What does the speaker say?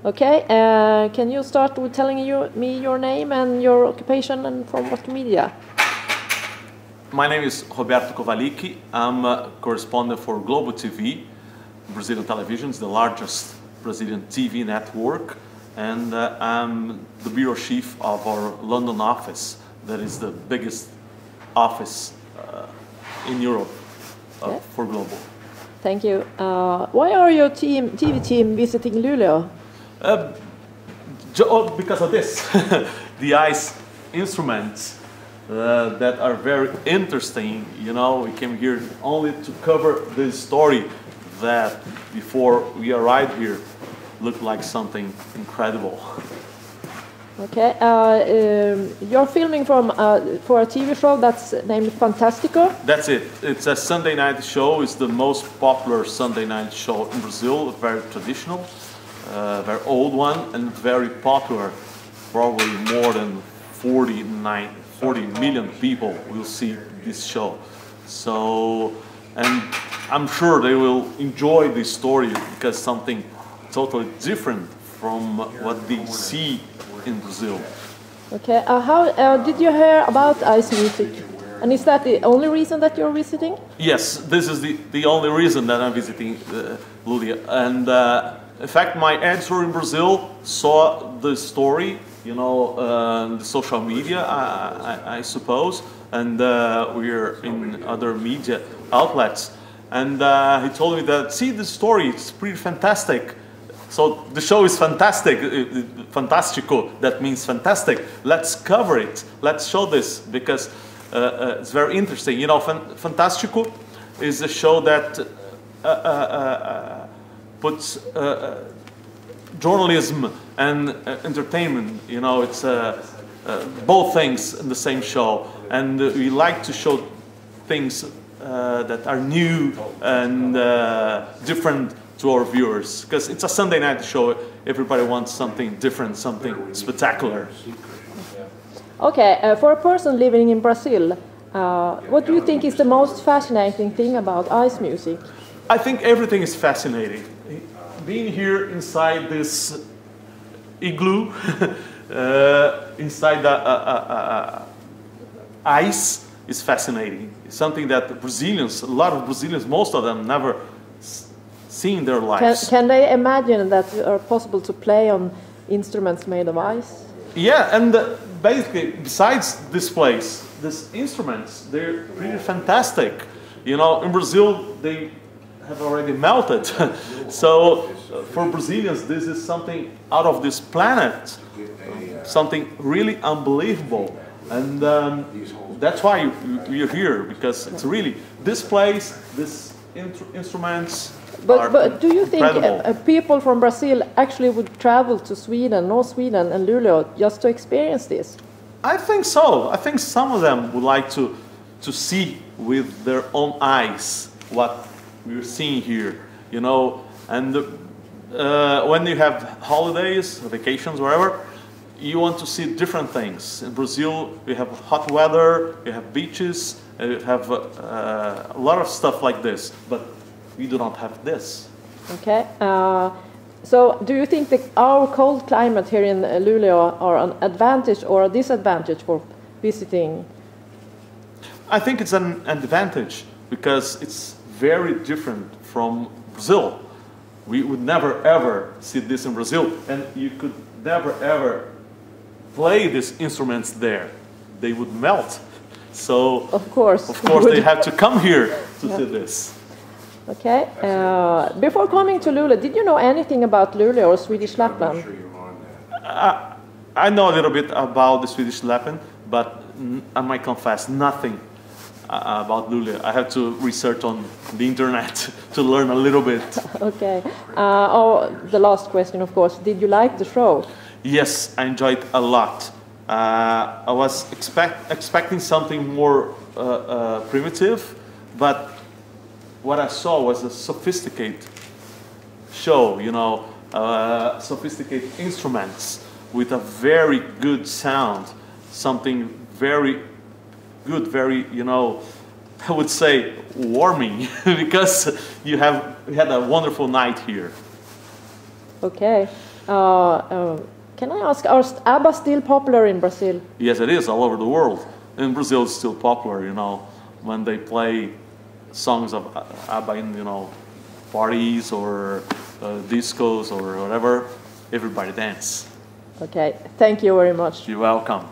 Okay, can you start with telling me your name and your occupation and from what media? My name is Roberto Kovalic. I'm a correspondent for Globo TV, Brazilian television, the largest Brazilian TV network, and I'm the bureau chief of our London office, that is the biggest office in Europe for Globo. Thank you. Why are your TV team visiting Luleå? Because of this, the ice instruments that are very interesting. You know, we came here only to cover this story that before we arrived here looked like something incredible. Okay, you're filming for a TV show that's named Fantastico? That's it. It's a Sunday night show. It's the most popular Sunday night show in Brazil, very traditional. Very old one and very popular. Probably more than 40 million people will see this show. So, and I'm sure they will enjoy this story because something totally different from what they see in Brazil. Okay, how did you hear about ice music? And is that the only reason that you're visiting? Yes, this is the only reason that I'm visiting Luleå. And in fact, my editor in Brazil saw the story, you know, the social media, I suppose, and we're in other media outlets. And he told me that, see, the story, it's pretty fantastic. So the show is fantastic, Fantastico, that means fantastic. Let's cover it, let's show this, because it's very interesting. You know, Fantastico is a show that puts journalism and entertainment, you know, it's both things in the same show. And we like to show things that are new and different to our viewers, because it's a Sunday night show. Everybody wants something different, something spectacular. Okay, for a person living in Brazil, what do you think is the most fascinating thing about ice music? I think everything is fascinating. Being here inside this igloo, inside the ice, is fascinating. It's something that Brazilians, a lot of Brazilians, most of them never seen in their lives. Can they imagine that it are possible to play on instruments made of ice? Yeah, and basically, besides this place, these instruments, they're really fantastic. You know, in Brazil, they have already melted. So for Brazilians, this is something out of this planet, something really unbelievable. And that's why we're here, because it's really, this place, these instruments. But do you think people from Brazil actually would travel to Sweden, North Sweden and Luleå just to experience this? I think so. I think some of them would like to see with their own eyes what we're seeing here, you know. And when you have holidays, vacations, wherever, you want to see different things. In Brazil, we have hot weather, we have beaches, we have a lot of stuff like this, but we do not have this. Okay. So do you think that our cold climate here in Luleå are an advantage or a disadvantage for visiting? I think it's an advantage because it's very different from Brazil. We would never ever see this in Brazil, and you could never ever play these instruments there. They would melt. So of course they have to come here to see this. Okay. Before coming to Luleå, did you know anything about Luleå or Swedish Lapland? I know a little bit about the Swedish Lapland, but I might confess nothing about Luleå. I have to research on the internet to learn a little bit. Okay. The last question, of course. Did you like the show? Yes, I enjoyed it a lot. I was expecting something more primitive, but what I saw was a sophisticated show, you know, sophisticated instruments with a very good sound, something very good, very, you know, I would say warming, because we had a wonderful night here. Okay. Can I ask, are ABBA still popular in Brazil? Yes, it is all over the world. In Brazil, it's still popular. You know, when they play songs of ABBA in parties or discos or whatever, everybody dance. Okay, thank you very much. You're welcome.